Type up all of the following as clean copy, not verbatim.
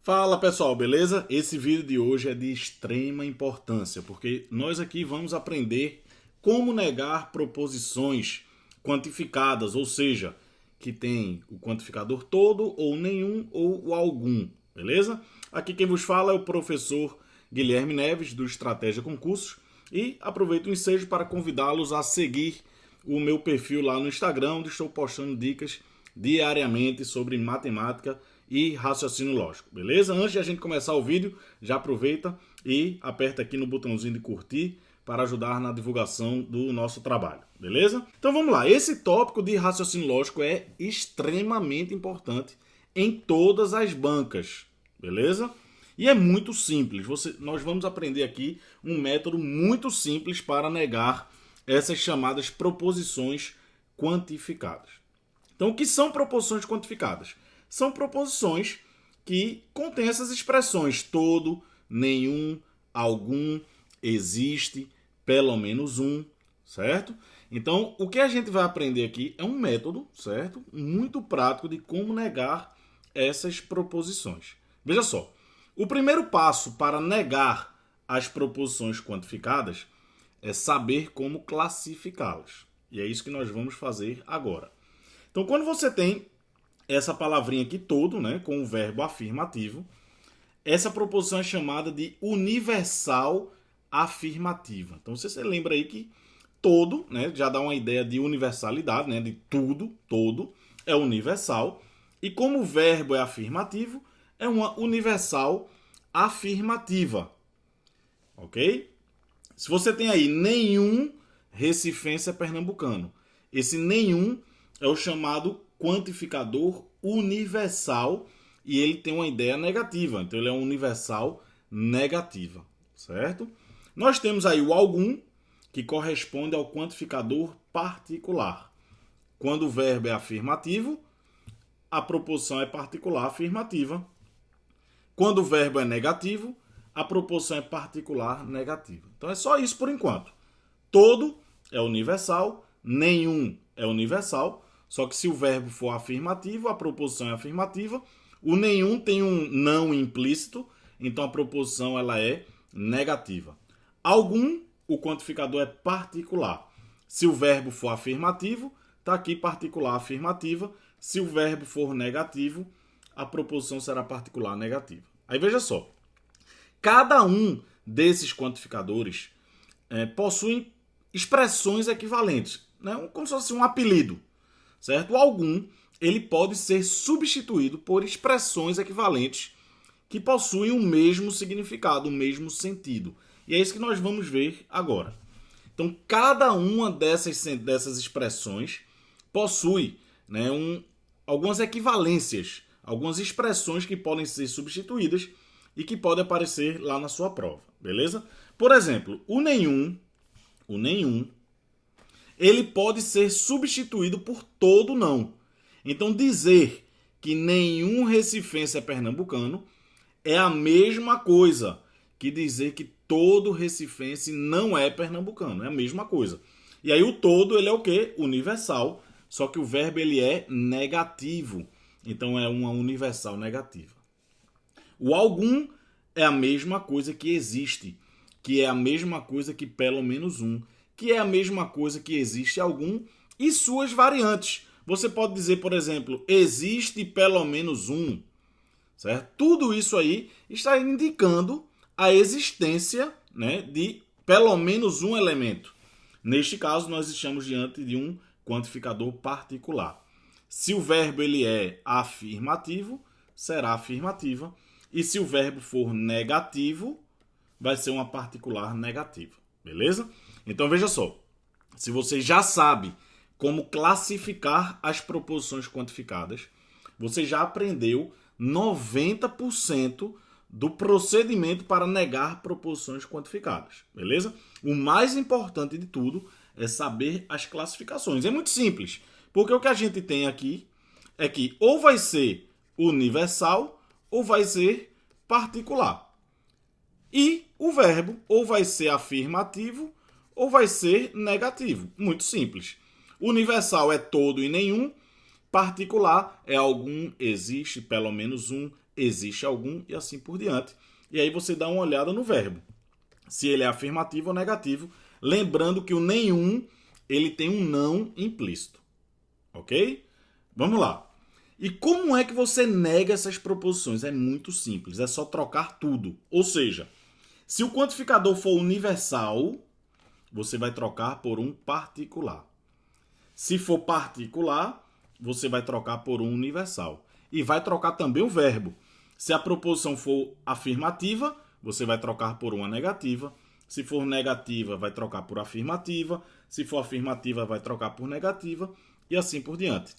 Fala pessoal, beleza? Esse vídeo de hoje é de extrema importância, porque nós aqui vamos aprender como negar proposições quantificadas, ou seja, que tem o quantificador todo, ou nenhum, ou o algum, beleza? Aqui quem vos fala é o professor Guilherme Neves, do Estratégia Concursos, e aproveito o ensejo para convidá-los a seguir o meu perfil lá no Instagram, onde estou postando dicas diariamente sobre matemática e raciocínio lógico, beleza? Antes de a gente começar o vídeo, já aproveita e aperta aqui no botãozinho de curtir para ajudar na divulgação do nosso trabalho, beleza? Então vamos lá, esse tópico de raciocínio lógico é extremamente importante em todas as bancas, beleza? E é muito simples, nós vamos aprender aqui um método muito simples para negar essas chamadas proposições quantificadas. Então o que são proposições quantificadas? São proposições que contêm essas expressões todo, nenhum, algum, existe, pelo menos um, certo? Então, o que a gente vai aprender aqui é um método, certo? Muito prático de como negar essas proposições. Veja só, o primeiro passo para negar as proposições quantificadas é saber como classificá-las. E é isso que nós vamos fazer agora. Então, quando você tem essa palavrinha aqui todo, né, com o verbo afirmativo, essa proposição é chamada de universal afirmativa. Então você lembra aí que todo, né, já dá uma ideia de universalidade, né, de tudo, todo é universal, e como o verbo é afirmativo, é uma universal afirmativa. OK? Se você tem aí nenhum recifense é pernambucano, esse nenhum é o chamado quantificador universal e ele tem uma ideia negativa, então ele é um universal negativa, certo? Nós temos aí o algum, que corresponde ao quantificador particular. Quando o verbo é afirmativo, a proposição é particular afirmativa. Quando o verbo é negativo, a proposição é particular negativa. Então é só isso por enquanto. Todo é universal, nenhum é universal. Só que se o verbo for afirmativo, a proposição é afirmativa. O nenhum tem um não implícito, então a proposição ela é negativa. Algum, o quantificador é particular. Se o verbo for afirmativo, está aqui particular afirmativa. Se o verbo for negativo, a proposição será particular negativa. Aí veja só, cada um desses quantificadores possui expressões equivalentes, né? Como se fosse um apelido. Certo? O algum, ele pode ser substituído por expressões equivalentes que possuem o mesmo significado, o mesmo sentido. E é isso que nós vamos ver agora. Então, cada uma dessas expressões possui, né, algumas equivalências, algumas expressões que podem ser substituídas e que podem aparecer lá na sua prova, beleza? Por exemplo, o nenhum, ele pode ser substituído por todo não. Então, dizer que nenhum recifense é pernambucano é a mesma coisa que dizer que todo recifense não é pernambucano. É a mesma coisa. E aí o todo, ele é o quê? Universal, só que o verbo ele é negativo. Então, é uma universal negativa. O algum é a mesma coisa que existe, que é a mesma coisa que pelo menos um, que é a mesma coisa que existe algum e suas variantes. Você pode dizer, por exemplo, existe pelo menos um, certo? Tudo isso aí está indicando a existência, né, de pelo menos um elemento. Neste caso, nós estamos diante de um quantificador particular. Se o verbo ele é afirmativo, será afirmativa. E se o verbo for negativo, vai ser uma particular negativa. Beleza? Então veja só, se você já sabe como classificar as proposições quantificadas, você já aprendeu 90% do procedimento para negar proposições quantificadas, beleza? O mais importante de tudo é saber as classificações. É muito simples, porque o que a gente tem aqui é que ou vai ser universal ou vai ser particular. E o verbo ou vai ser afirmativo ou vai ser negativo. Muito simples. Universal é todo e nenhum. Particular é algum, existe, pelo menos um, existe algum e assim por diante. E aí você dá uma olhada no verbo, se ele é afirmativo ou negativo, lembrando que o nenhum ele tem um não implícito. Ok? Vamos lá. E como é que você nega essas proposições? É muito simples, é só trocar tudo. Ou seja, se o quantificador for universal, você vai trocar por um particular. Se for particular, você vai trocar por um universal. E vai trocar também o verbo. Se a proposição for afirmativa, você vai trocar por uma negativa. Se for negativa, vai trocar por afirmativa. Se for afirmativa, vai trocar por negativa. E assim por diante.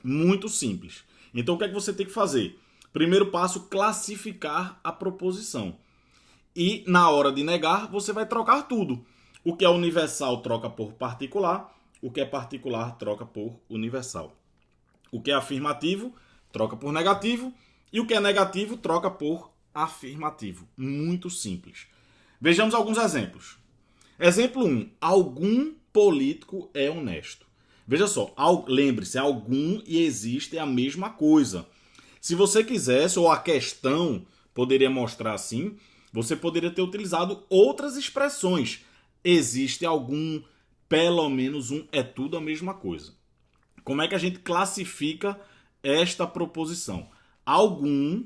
Muito simples. Então, o que é que você tem que fazer? Primeiro passo, classificar a proposição. E, na hora de negar, você vai trocar tudo. O que é universal, troca por particular. O que é particular, troca por universal. O que é afirmativo, troca por negativo. E o que é negativo, troca por afirmativo. Muito simples. Vejamos alguns exemplos. Exemplo 1. Algum político é honesto. Veja só, lembre-se, algum e existe é a mesma coisa. Se você quisesse, ou a questão poderia mostrar assim, você poderia ter utilizado outras expressões. Existe algum, pelo menos um, é tudo a mesma coisa. Como é que a gente classifica esta proposição? Algum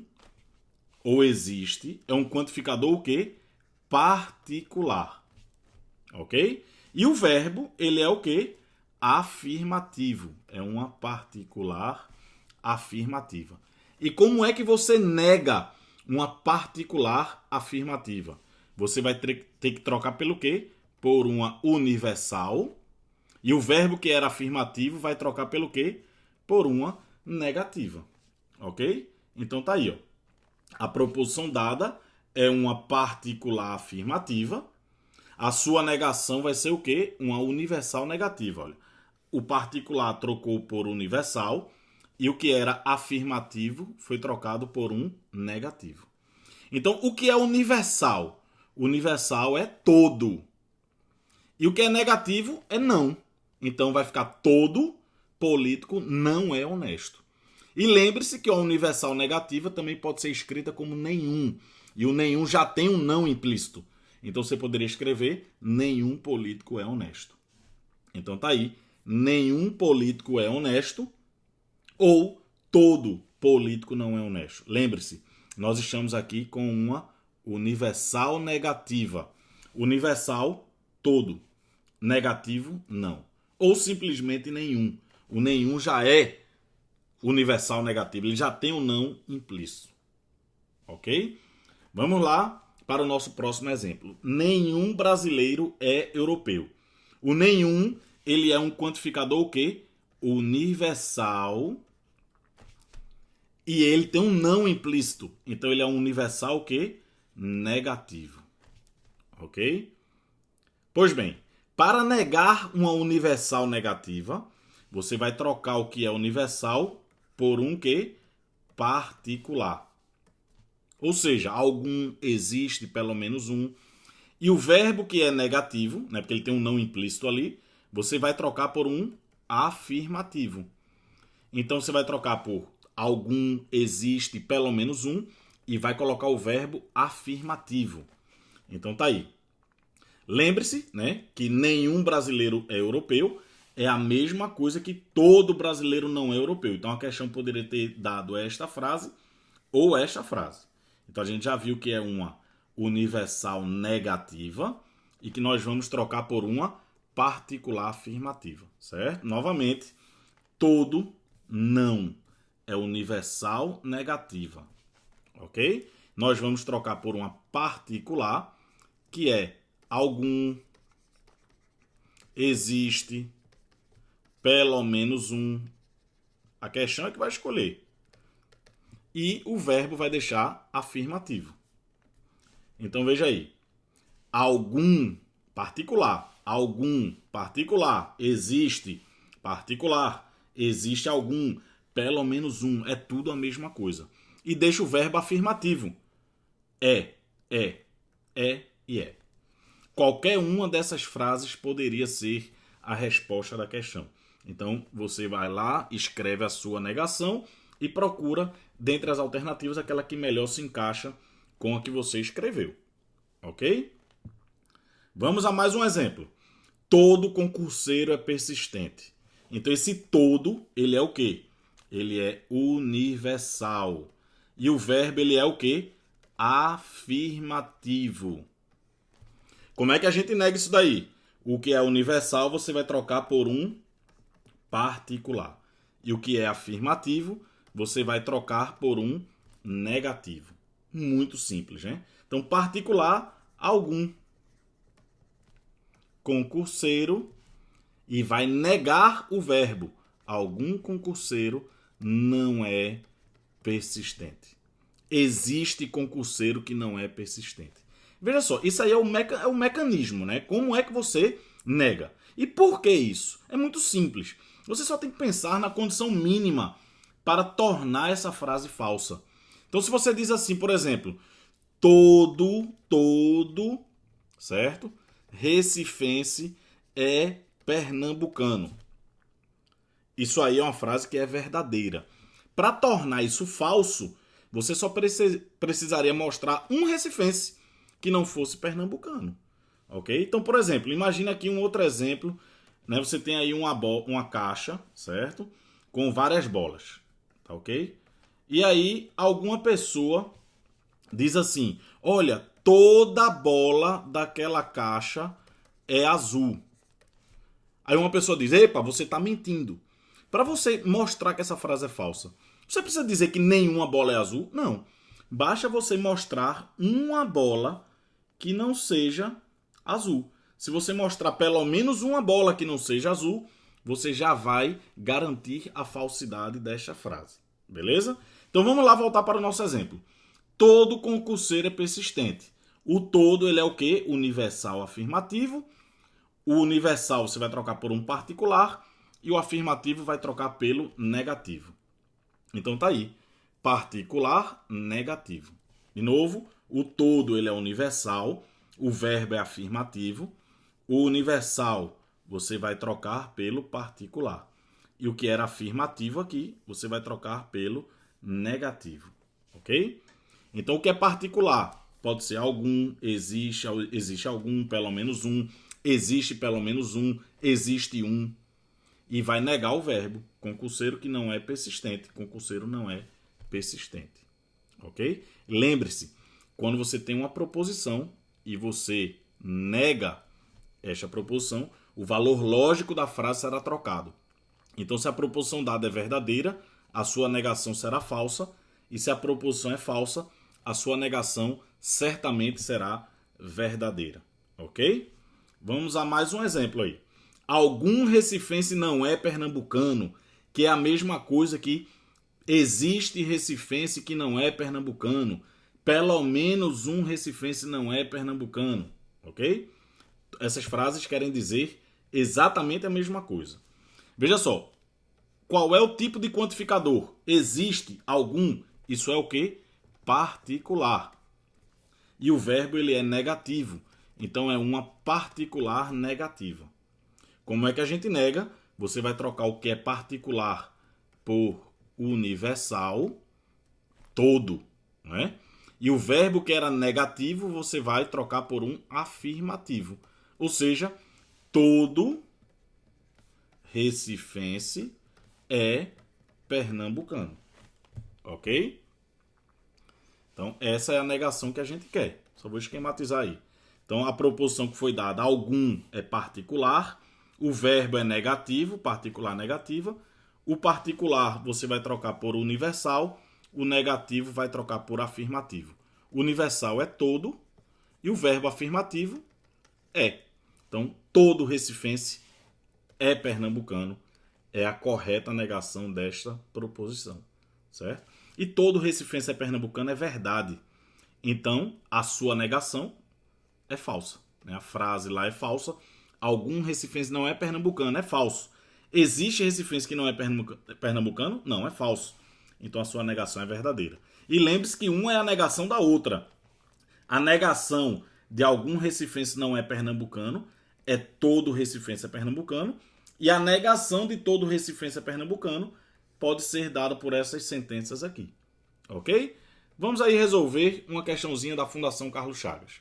ou existe é um quantificador o quê? Particular. Ok? E o verbo, ele é o quê? Afirmativo. É uma particular afirmativa. E como é que você nega uma particular afirmativa? Você vai ter que trocar pelo quê? Por uma universal. E o verbo que era afirmativo vai trocar pelo quê? Por uma negativa. Ok? Então tá aí, ó. A proposição dada é uma particular afirmativa. A sua negação vai ser o quê? Uma universal negativa. Olha. O particular trocou por universal e o que era afirmativo foi trocado por um negativo. Então, o que é universal? Universal é todo. E o que é negativo é não. Então, vai ficar todo político não é honesto. E lembre-se que a universal negativa também pode ser escrita como nenhum. E o nenhum já tem um não implícito. Então, você poderia escrever nenhum político é honesto. Então, tá aí. Nenhum político é honesto ou todo político não é honesto. Lembre-se, nós estamos aqui com uma universal negativa. Universal, todo. Negativo, não. Ou simplesmente nenhum. O nenhum já é universal negativo. Ele já tem um não implícito. Ok? Vamos lá para o nosso próximo exemplo. Nenhum brasileiro é europeu. O nenhum, ele é um quantificador o quê? Universal. E ele tem um não implícito. Então, ele é um universal o quê? Negativo. Ok? Pois bem, para negar uma universal negativa, você vai trocar o que é universal por um quê? Particular. Ou seja, algum existe, pelo menos um. E o verbo que é negativo, né, porque ele tem um não implícito ali, você vai trocar por um afirmativo. Então, você vai trocar por algum existe, pelo menos um, e vai colocar o verbo afirmativo. Então, tá aí. Lembre-se, né, que nenhum brasileiro é europeu, é a mesma coisa que todo brasileiro não é europeu. Então, a questão poderia ter dado esta frase ou esta frase. Então, a gente já viu que é uma universal negativa e que nós vamos trocar por uma particular afirmativa, certo? Novamente, todo não é universal negativa, ok? Nós vamos trocar por uma particular, que é algum, existe, pelo menos um. A questão é que vai escolher. E o verbo vai deixar afirmativo. Então, veja aí. Algum, particular. Algum, particular. Existe, particular. Existe algum, pelo menos um. É tudo a mesma coisa. E deixa o verbo afirmativo. É e é. Qualquer uma dessas frases poderia ser a resposta da questão. Então, você vai lá, escreve a sua negação e procura, dentre as alternativas, aquela que melhor se encaixa com a que você escreveu. Ok? Vamos a mais um exemplo. Todo concurseiro é persistente. Então esse todo, ele é o quê? Ele é universal. E o verbo, ele é o quê? Afirmativo. Como é que a gente nega isso daí? O que é universal você vai trocar por um particular. E o que é afirmativo você vai trocar por um negativo. Muito simples, né? Então, particular, algum. Concurseiro, e vai negar o verbo. Algum concurseiro não é persistente. Existe concurseiro que não é persistente. Veja só, isso aí é o mecanismo, né? Como é que você nega? E por que isso? É muito simples. Você só tem que pensar na condição mínima para tornar essa frase falsa. Então, se você diz assim, por exemplo, todo, certo? Recifense é pernambucano. Isso aí é uma frase que é verdadeira. Para tornar isso falso, você só precisaria mostrar um recifense que não fosse pernambucano. Ok? Então, por exemplo, imagina aqui um outro exemplo. Né? Você tem aí uma caixa, certo? Com várias bolas. Tá ok? E aí, alguma pessoa diz assim, olha, toda bola daquela caixa é azul. Aí uma pessoa diz, epa, você está mentindo. Para você mostrar que essa frase é falsa, você precisa dizer que nenhuma bola é azul? Não. Basta você mostrar uma bola que não seja azul. Se você mostrar pelo menos uma bola que não seja azul, você já vai garantir a falsidade desta frase. Beleza? Então vamos lá voltar para o nosso exemplo. Todo concurseiro é persistente. O todo, ele é o quê? Universal afirmativo. O universal você vai trocar por um particular e o afirmativo vai trocar pelo negativo. Então tá aí. Particular, negativo. De novo, o todo, ele é universal. O verbo é afirmativo. O universal você vai trocar pelo particular. E o que era afirmativo aqui, você vai trocar pelo negativo. Ok? Então, o que é particular? Pode ser algum, existe algum, pelo menos um, existe pelo menos um, existe um. E vai negar o verbo. Concurseiro que não é persistente. Concurseiro não é persistente. Ok? Lembre-se, quando você tem uma proposição e você nega esta proposição, o valor lógico da frase será trocado. Então, se a proposição dada é verdadeira, a sua negação será falsa. E se a proposição é falsa, a sua negação certamente será verdadeira. Ok? Vamos a mais um exemplo aí. Algum recifense não é pernambucano, que é a mesma coisa que existe recifense que não é pernambucano. Pelo menos um recifense não é pernambucano. Ok? Essas frases querem dizer exatamente a mesma coisa. Veja só. Qual é o tipo de quantificador? Existe algum? Isso é o quê? Particular. E o verbo ele é negativo. Então é uma particular negativa. Como é que a gente nega? Você vai trocar o que é particular por universal, todo, né? E o verbo que era negativo, você vai trocar por um afirmativo. Ou seja, todo recifense é pernambucano. Ok? Então, essa é a negação que a gente quer. Só vou esquematizar aí. Então, a proposição que foi dada, algum, é particular. O verbo é negativo, particular negativa. O particular você vai trocar por universal. O negativo vai trocar por afirmativo. O universal é todo. E o verbo afirmativo é. Então, todo recifense é pernambucano. É a correta negação desta proposição. Certo? E todo recifense é pernambucano é verdade. Então, a sua negação é falsa. A frase lá é falsa. Algum recifense não é pernambucano, é falso. Existe recifense que não é pernambucano? Não, é falso. Então, a sua negação é verdadeira. E lembre-se que uma é a negação da outra. A negação de algum recifense não é pernambucano todo recifense é pernambucano. E a negação de todo recifense é pernambucano pode ser dado por essas sentenças aqui. Ok? Vamos aí resolver uma questãozinha da Fundação Carlos Chagas.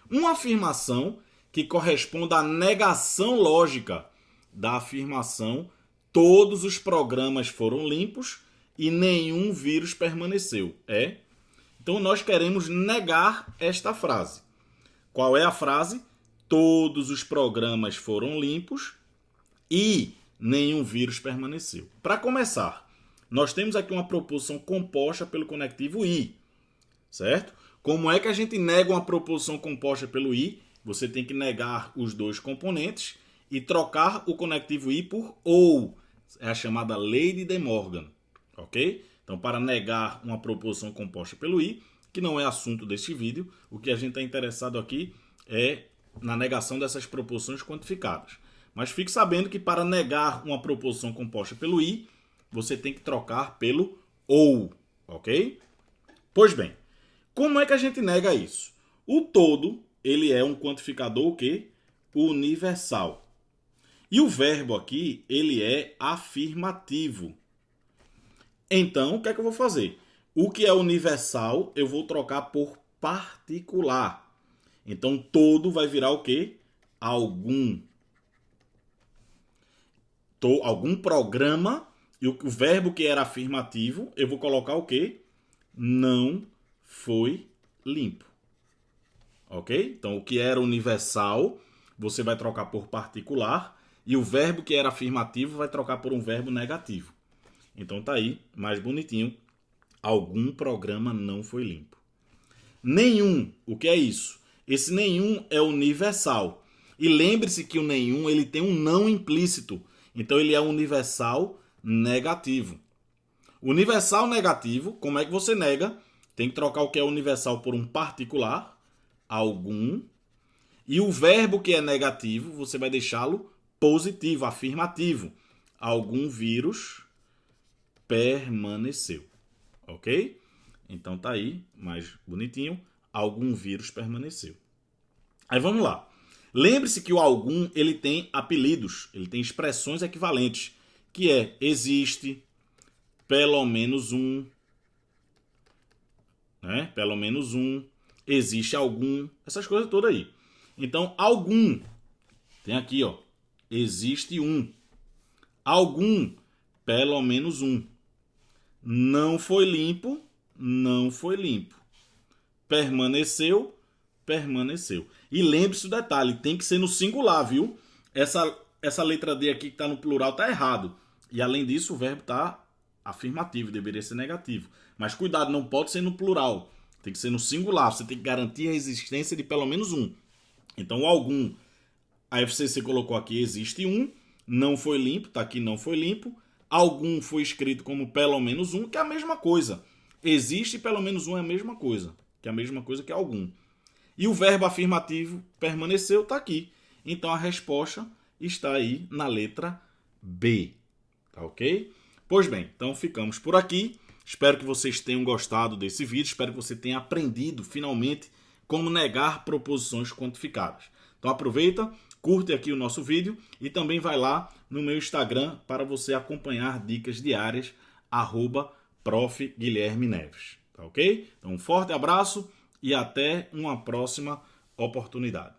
Uma afirmação que corresponda à negação lógica da afirmação todos os programas foram limpos e nenhum vírus permaneceu. Então nós queremos negar esta frase. Qual é a frase? Todos os programas foram limpos e nenhum vírus permaneceu. Para começar, nós temos aqui uma proposição composta pelo conectivo i, certo? Como é que a gente nega uma proposição composta pelo i? Você tem que negar os dois componentes e trocar o conectivo i por ou. É a chamada lei de De Morgan, ok? Então, para negar uma proposição composta pelo i, que não é assunto deste vídeo, o que a gente está interessado aqui é na negação dessas proposições quantificadas. Mas fique sabendo que para negar uma proposição composta pelo i, você tem que trocar pelo ou, ok? Pois bem, como é que a gente nega isso? O todo, ele é um quantificador o quê? Universal. E o verbo aqui, ele é afirmativo. Então, o que é que eu vou fazer? O que é universal, eu vou trocar por particular. Então, todo vai virar o quê? Algum. Algum programa, e o verbo que era afirmativo, eu vou colocar o quê? Não foi limpo. Ok? Então, o que era universal, você vai trocar por particular, e o verbo que era afirmativo vai trocar por um verbo negativo. Então, tá aí, mais bonitinho. Algum programa não foi limpo. Nenhum, o que é isso? Esse nenhum é universal. E lembre-se que o nenhum ele tem um não implícito. Então, ele é universal negativo. Universal negativo, como é que você nega? Tem que trocar o que é universal por um particular, algum. E o verbo que é negativo, você vai deixá-lo positivo, afirmativo. Algum vírus permaneceu. Ok? Então tá aí, mais bonitinho. Algum vírus permaneceu. Aí vamos lá. Lembre-se que o algum, ele tem apelidos, ele tem expressões equivalentes, que é existe, pelo menos um, né? Pelo menos um, existe algum, essas coisas todas aí. Então, algum, tem aqui, ó, existe um. Algum, pelo menos um. Não foi limpo, não foi limpo. Permaneceu, permaneceu. E lembre-se do detalhe, tem que ser no singular, viu? Essa letra D aqui que está no plural está errado. E além disso, o verbo está afirmativo, deveria ser negativo. Mas cuidado, não pode ser no plural. Tem que ser no singular, você tem que garantir a existência de pelo menos um. Então, o algum, a FCC colocou aqui, existe um, não foi limpo, está aqui não foi limpo. Algum foi escrito como pelo menos um, que é a mesma coisa. Existe pelo menos um é a mesma coisa, que é a mesma coisa que algum. E o verbo afirmativo permaneceu está aqui. Então a resposta está aí na letra B. Tá ok? Pois bem, então ficamos por aqui. Espero que vocês tenham gostado desse vídeo. Espero que você tenha aprendido finalmente como negar proposições quantificadas. Então aproveita, curte aqui o nosso vídeo e também vai lá no meu Instagram para você acompanhar dicas diárias, @Prof. Guilherme Neves. Tá ok? Então um forte abraço e até uma próxima oportunidade.